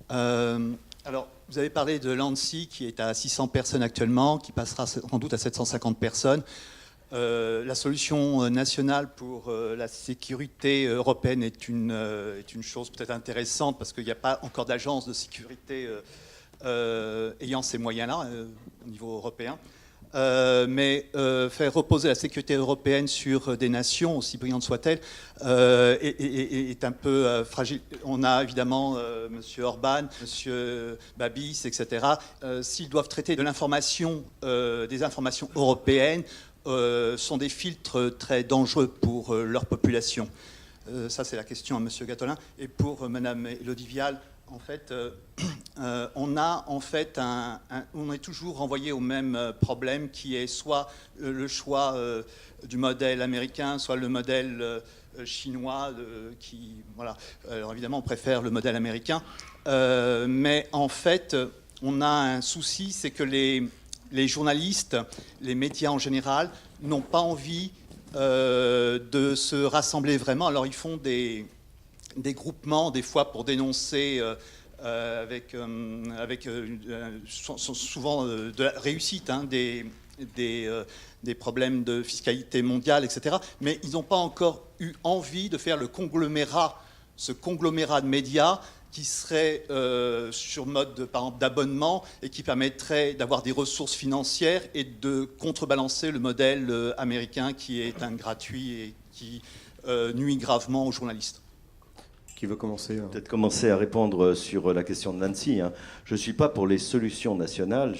Alors, vous avez parlé de l'ANSSI qui est à 600 personnes actuellement, qui passera sans doute à 750 personnes. La solution nationale pour la sécurité européenne est une chose peut-être intéressante parce qu'il n'y a pas encore d'agence de sécurité ayant ces moyens-là au niveau européen. Mais faire reposer la sécurité européenne sur des nations, aussi brillantes soient-elles, est un peu fragile. On a évidemment M. Orban, M. Babis, etc. S'ils doivent traiter de l'information, des informations européennes, sont des filtres très dangereux pour leur population. Ça, c'est la question à M. Gattolin. Et pour Mme Elodie Vialle, en fait, on est toujours renvoyé au même problème qui est soit le choix du modèle américain, soit le modèle chinois. Voilà. Alors évidemment, on préfère le modèle américain. Mais en fait, on a un souci, c'est que les journalistes, les médias en général, n'ont pas envie de se rassembler vraiment. Alors ils font des groupements, des fois pour dénoncer avec souvent de la réussite, hein, des problèmes de fiscalité mondiale, etc. Mais ils n'ont pas encore eu envie de faire ce conglomérat de médias qui serait sur mode par exemple d'abonnement et qui permettrait d'avoir des ressources financières et de contrebalancer le modèle américain qui est un gratuit et qui nuit gravement aux journalistes. Qui veut commencer Peut-être commencer à répondre sur la question de Nancy. Je ne suis pas pour les solutions nationales,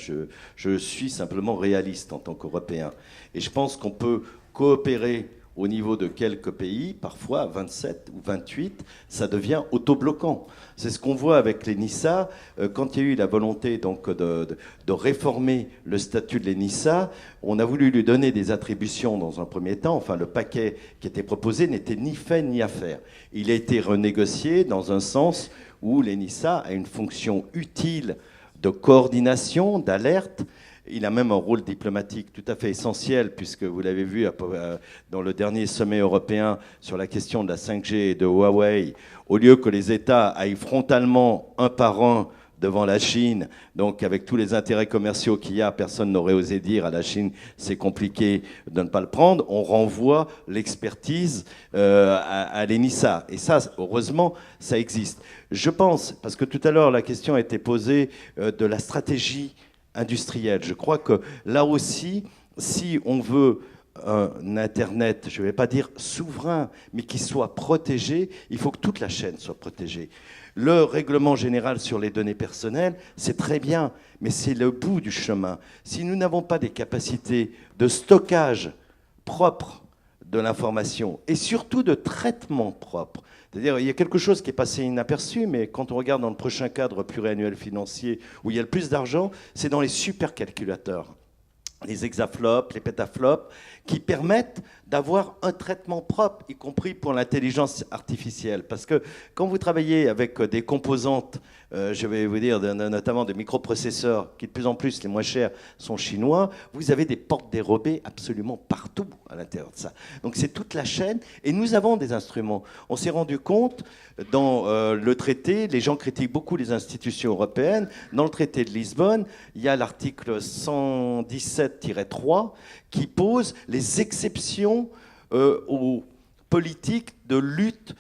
je suis simplement réaliste en tant qu'Européen. Et je pense qu'on peut coopérer au niveau de quelques pays, parfois 27 ou 28, ça devient autobloquant. C'est ce qu'on voit avec l'ENISA. Quand il y a eu la volonté donc, de réformer le statut de l'ENISA, on a voulu lui donner des attributions dans un premier temps. Enfin, le paquet qui était proposé n'était ni fait ni à faire. Il a été renégocié dans un sens où l'ENISA a une fonction utile de coordination, d'alerte. Il a même un rôle diplomatique tout à fait essentiel, puisque vous l'avez vu dans le dernier sommet européen sur la question de la 5G et de Huawei, au lieu que les États aillent frontalement un par un devant la Chine, donc avec tous les intérêts commerciaux qu'il y a, personne n'aurait osé dire à la Chine c'est compliqué de ne pas le prendre, on renvoie l'expertise à l'ENISA. Et ça, heureusement, ça existe. Je pense, parce que tout à l'heure la question a été posée de la stratégie industrielle. Je crois que là aussi, si on veut un Internet, je ne vais pas dire souverain, mais qui soit protégé, il faut que toute la chaîne soit protégée. Le règlement général sur les données personnelles, c'est très bien, mais c'est le bout du chemin. Si nous n'avons pas des capacités de stockage propres de l'information et surtout de traitement propre, c'est-à-dire il y a quelque chose qui est passé inaperçu, mais quand on regarde dans le prochain cadre pluriannuel financier où il y a le plus d'argent, c'est dans les supercalculateurs, les hexaflops, les pétaflops, qui permettent d'avoir un traitement propre, y compris pour l'intelligence artificielle. Parce que quand vous travaillez avec des composantes, je vais vous dire, notamment de microprocesseurs, qui de plus en plus, les moins chers, sont chinois, vous avez des portes dérobées absolument partout à l'intérieur de ça. Donc c'est toute la chaîne, et nous avons des instruments. On s'est rendu compte, dans le traité, les gens critiquent beaucoup les institutions européennes, dans le traité de Lisbonne, il y a l'article 117-3 qui pose les exceptions aux politiques de lutte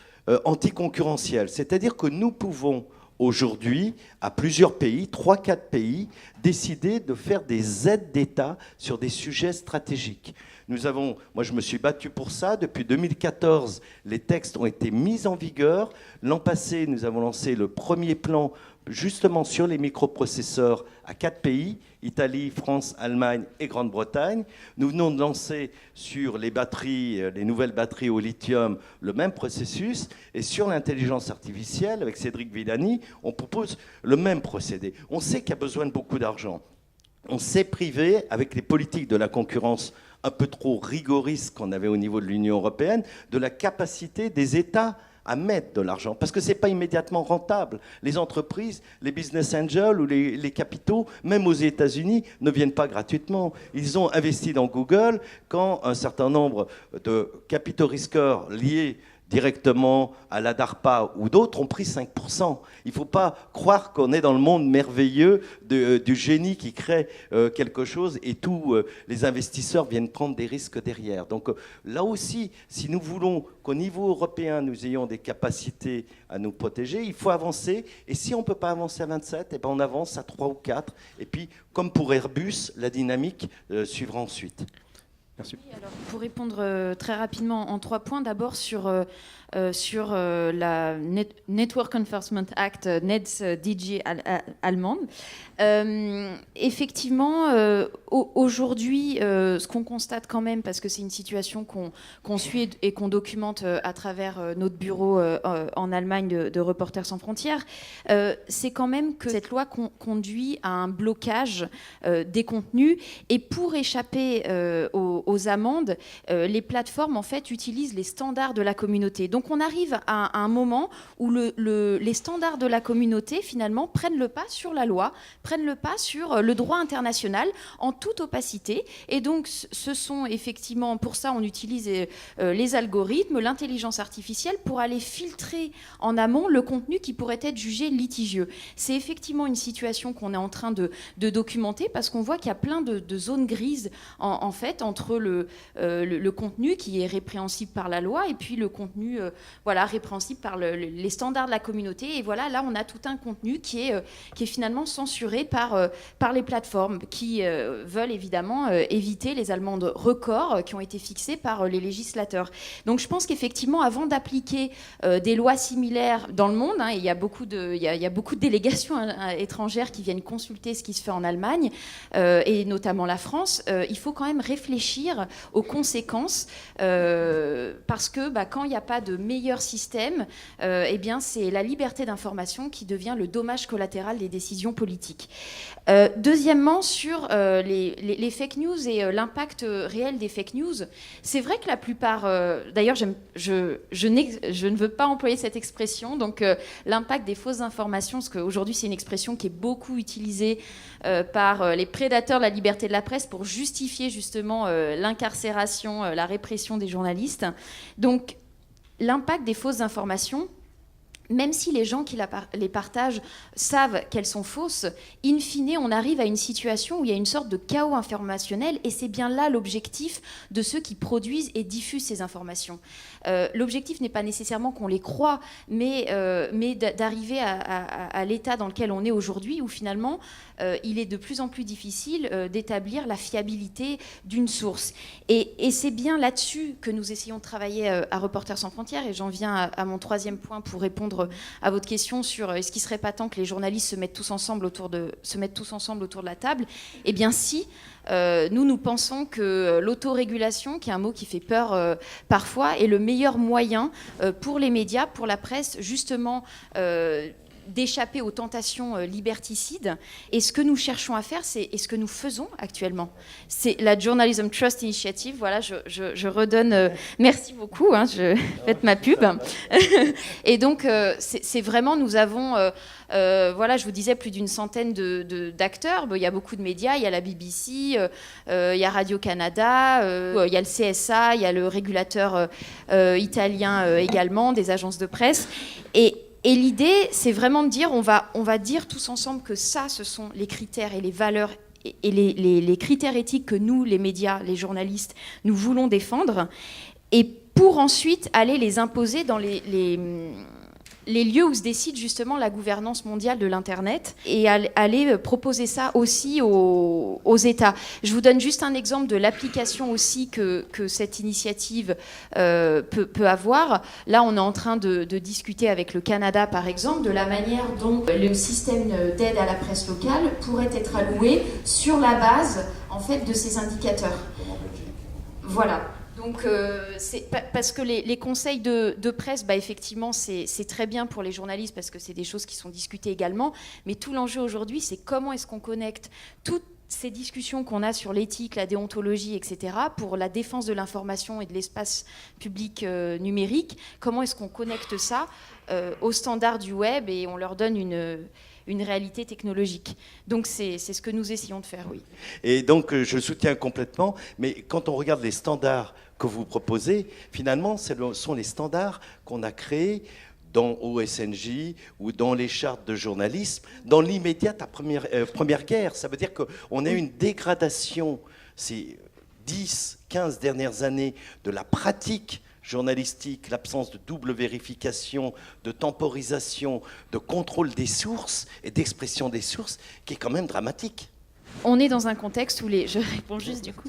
anticoncurrentielle. C'est-à-dire que nous pouvons aujourd'hui, à plusieurs pays, 3-4 pays, décider de faire des aides d'État sur des sujets stratégiques. Moi je me suis battu pour ça, depuis 2014, les textes ont été mis en vigueur. L'an passé, nous avons lancé le premier plan justement sur les microprocesseurs à 4 pays, Italie, France, Allemagne et Grande-Bretagne. Nous venons de lancer sur les batteries, les nouvelles batteries au lithium, le même processus. Et sur l'intelligence artificielle, avec Cédric Villani, on propose le même procédé. On sait qu'il y a besoin de beaucoup d'argent. On s'est privé, avec les politiques de la concurrence un peu trop rigoristes qu'on avait au niveau de l'Union européenne, de la capacité des États à mettre de l'argent, parce que ce n'est pas immédiatement rentable. Les entreprises, les business angels ou les capitaux, même aux États-Unis, ne viennent pas gratuitement. Ils ont investi dans Google quand un certain nombre de capitaux risqueurs liés directement à la DARPA ou d'autres ont pris 5%. Il ne faut pas croire qu'on est dans le monde merveilleux du génie qui crée quelque chose et tous les investisseurs viennent prendre des risques derrière. Donc là aussi, si nous voulons qu'au niveau européen, nous ayons des capacités à nous protéger, il faut avancer. Et si on ne peut pas avancer à 27, eh ben on avance à 3 ou 4. Et puis, comme pour Airbus, la dynamique suivra ensuite. Merci. Oui, alors, pour répondre très rapidement en 3 points, d'abord sur la Network Enforcement Act, NetzDG allemande. Effectivement, aujourd'hui, ce qu'on constate quand même, parce que c'est une situation qu'on suit et qu'on documente à travers notre bureau en Allemagne de Reporters sans frontières, c'est quand même que cette loi conduit à un blocage des contenus. Et pour échapper aux amendes, les plateformes en fait utilisent les standards de la communauté. Donc on arrive à un moment où les standards de la communauté finalement prennent le pas sur la loi, prennent le pas sur le droit international en toute opacité. Et donc ce sont effectivement, pour ça on utilise les algorithmes, l'intelligence artificielle pour aller filtrer en amont le contenu qui pourrait être jugé litigieux. C'est effectivement une situation qu'on est en train de documenter parce qu'on voit qu'il y a plein de zones grises en fait entre le contenu qui est répréhensible par la loi et puis le contenu répréhensible par les standards de la communauté. Et voilà, là, on a tout un contenu qui est finalement censuré par les plateformes qui veulent évidemment éviter les amendes records qui ont été fixées par les législateurs. Donc je pense qu'effectivement, avant d'appliquer des lois similaires dans le monde, il y a beaucoup de délégations étrangères qui viennent consulter ce qui se fait en Allemagne, et notamment la France, il faut quand même réfléchir aux conséquences, parce que quand il n'y a pas de meilleur système, eh bien c'est la liberté d'information qui devient le dommage collatéral des décisions politiques. Deuxièmement, sur les fake news et l'impact réel des fake news, c'est vrai que la plupart, d'ailleurs je ne veux pas employer cette expression, donc l'impact des fausses informations, parce qu'aujourd'hui c'est une expression qui est beaucoup utilisée par les prédateurs de la liberté de la presse pour justifier justement l'incarcération, la répression des journalistes. Donc l'impact des fausses informations, même si les gens qui les partagent savent qu'elles sont fausses, in fine, on arrive à une situation où il y a une sorte de chaos informationnel, et c'est bien là l'objectif de ceux qui produisent et diffusent ces informations. L'objectif n'est pas nécessairement qu'on les croie, mais d'arriver à l'état dans lequel on est aujourd'hui, où finalement, il est de plus en plus difficile d'établir la fiabilité d'une source. Et c'est bien là-dessus que nous essayons de travailler à Reporters sans frontières, et j'en viens à mon troisième point pour répondre à votre question sur est-ce qu'il ne serait pas temps que les journalistes se mettent tous ensemble autour de la table. Eh bien si, nous pensons que l'autorégulation, qui est un mot qui fait peur parfois, est le meilleur moyen pour les médias, pour la presse, justement d'échapper aux tentations liberticides. Et ce que nous cherchons à faire, et ce que nous faisons actuellement, c'est la Journalism Trust Initiative. Voilà, je redonne... merci beaucoup, je fais ma pub. Et donc, c'est vraiment, nous avons... voilà, je vous disais, plus d'une centaine d'acteurs. Il y a beaucoup de médias, il y a la BBC, il y a Radio-Canada, il y a le CSA, il y a le régulateur italien également, des agences de presse. Et l'idée, c'est vraiment de dire, on va dire tous ensemble que ça, ce sont les critères et les valeurs et les critères éthiques que nous, les médias, les journalistes, nous voulons défendre, et pour ensuite aller les imposer dans les lieux où se décide justement la gouvernance mondiale de l'Internet, et aller proposer ça aussi aux États. Je vous donne juste un exemple de l'application aussi que cette initiative peut avoir. Là, on est en train de discuter avec le Canada, par exemple, de la manière dont le système d'aide à la presse locale pourrait être alloué sur la base, en fait, de ces indicateurs. Voilà. Donc, parce que les conseils de presse, effectivement, c'est très bien pour les journalistes parce que c'est des choses qui sont discutées également. Mais tout l'enjeu aujourd'hui, c'est comment est-ce qu'on connecte toutes ces discussions qu'on a sur l'éthique, la déontologie, etc., pour la défense de l'information et de l'espace public numérique. Comment est-ce qu'on connecte ça aux standards du web et on leur donne une réalité technologique. Donc c'est ce que nous essayons de faire, oui. Et donc je soutiens complètement, mais quand on regarde les standards que vous proposez, finalement, ce sont les standards qu'on a créés dans OSNJ ou dans les chartes de journalisme, dans l'immédiate première guerre. Ça veut dire qu'on a une dégradation ces 10, 15 dernières années de la pratique journalistique, l'absence de double vérification, de temporisation, de contrôle des sources et d'expression des sources, qui est quand même dramatique. On est dans un contexte où je réponds juste du coup,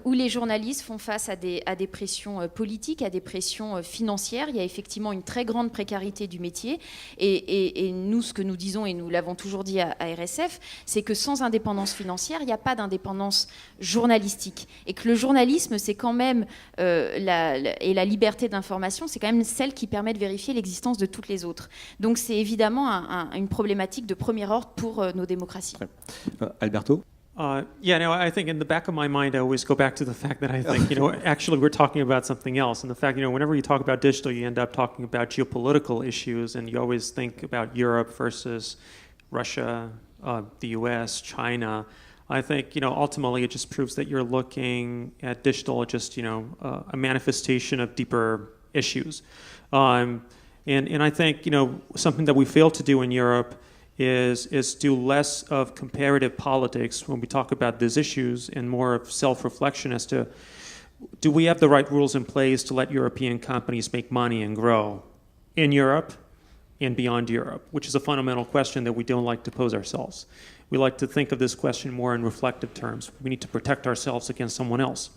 où les journalistes font face à des pressions politiques, à des pressions financières. Il y a effectivement une très grande précarité du métier. Et nous, ce que nous disons, et nous l'avons toujours dit à RSF, c'est que sans indépendance financière, il n'y a pas d'indépendance journalistique. Et que le journalisme, c'est quand même, et la liberté d'information, c'est quand même celle qui permet de vérifier l'existence de toutes les autres. Donc c'est évidemment une problématique de premier ordre pour nos démocraties. Alberto? Yeah, no, I think in the back of my mind, I always go back to the fact that I think, actually we're talking about something else. And the fact, whenever you talk about digital, you end up talking about geopolitical issues, and you always think about Europe versus Russia, the US, China. I think, ultimately it just proves that you're looking at digital just, a manifestation of deeper issues. And I think, something that we fail to do in Europe is do less of comparative politics when we talk about these issues and more of self-reflection as to, do we have the right rules in place to let European companies make money and grow in Europe and beyond Europe, which is a fundamental question that we don't like to pose ourselves. We like to think of this question more in reflective terms. We need to protect ourselves against someone else.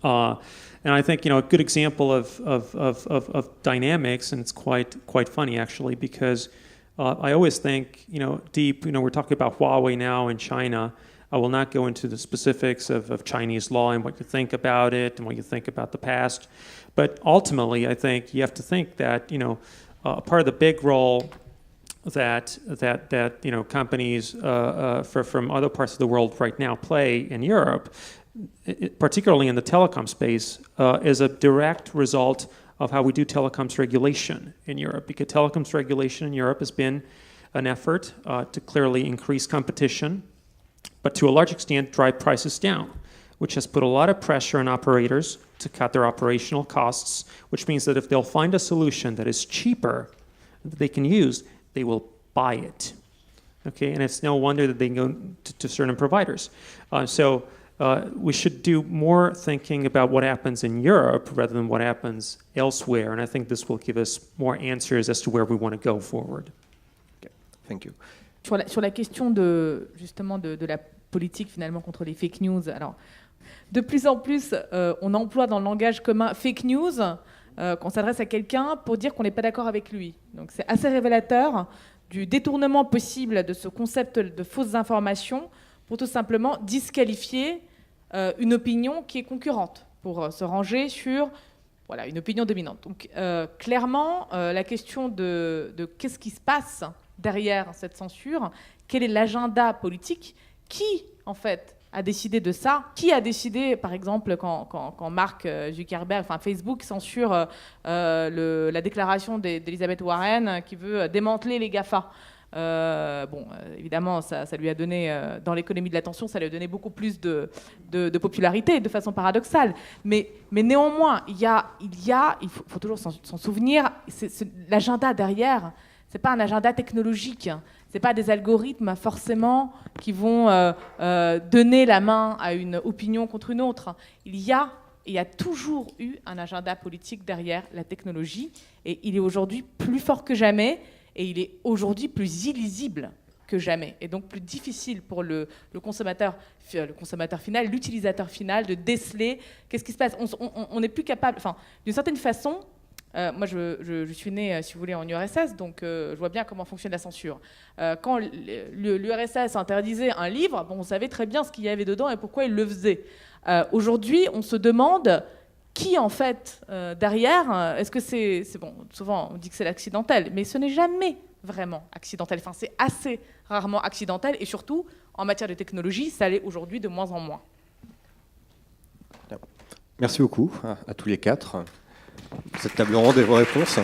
And I think, a good example of dynamics, and it's quite funny actually, because I always think, deep, we're talking about Huawei now in China. I will not go into the specifics of Chinese law and what you think about it and what you think about the past. But ultimately, I think you have to think that, part of the big role that companies from other parts of the world right now play in Europe, particularly in the telecom space, is a direct result of how we do telecoms regulation in Europe, because telecoms regulation in Europe has been an effort to clearly increase competition, but to a large extent drive prices down, which has put a lot of pressure on operators to cut their operational costs, which means that if they'll find a solution that is cheaper that they can use, they will buy it. Okay, and it's no wonder that they go to certain providers. We should do more thinking about what happens in Europe rather than what happens elsewhere, and I think this will give us more answers as to where we want to go forward. Okay. Thank you. Sur la question justement de la politique finalement contre les fake news, alors de plus en plus on emploie dans le langage commun fake news qu'on s'adresse à quelqu'un pour dire qu'on n'est pas d'accord avec lui. Donc c'est assez révélateur du détournement possible de ce concept de fausses informations pour tout simplement disqualifier une opinion qui est concurrente, pour se ranger sur une opinion dominante. Donc clairement, la question de qu'est-ce qui se passe derrière cette censure, quel est l'agenda politique, qui en fait a décidé de ça, qui a décidé par exemple quand Mark Zuckerberg, enfin Facebook censure la déclaration d'Elizabeth Warren qui veut démanteler les GAFA. Évidemment, ça lui a donné, dans l'économie de l'attention, ça lui a donné beaucoup plus de popularité, de façon paradoxale. Mais néanmoins, il faut toujours s'en souvenir, l'agenda derrière, c'est pas un agenda technologique, c'est pas des algorithmes forcément qui vont donner la main à une opinion contre une autre. Il y a toujours eu un agenda politique derrière la technologie, et il est aujourd'hui plus fort que jamais. Et il est aujourd'hui plus illisible que jamais, et donc plus difficile pour le consommateur final, l'utilisateur final, de déceler qu'est-ce qui se passe. On n'est plus capable, enfin, d'une certaine façon, moi je suis née, si vous voulez, en URSS, donc je vois bien comment fonctionne la censure. Quand l'URSS interdisait un livre, on savait très bien ce qu'il y avait dedans et pourquoi il le faisait. Aujourd'hui, on se demande qui, en fait, derrière, est-ce que c'est bon, souvent on dit que c'est l'accidentel, mais ce n'est jamais vraiment accidentel. Enfin, c'est assez rarement accidentel, et surtout, en matière de technologie, ça l'est aujourd'hui de moins en moins. Merci beaucoup à tous les quatre. Cette table ronde et vos réponses.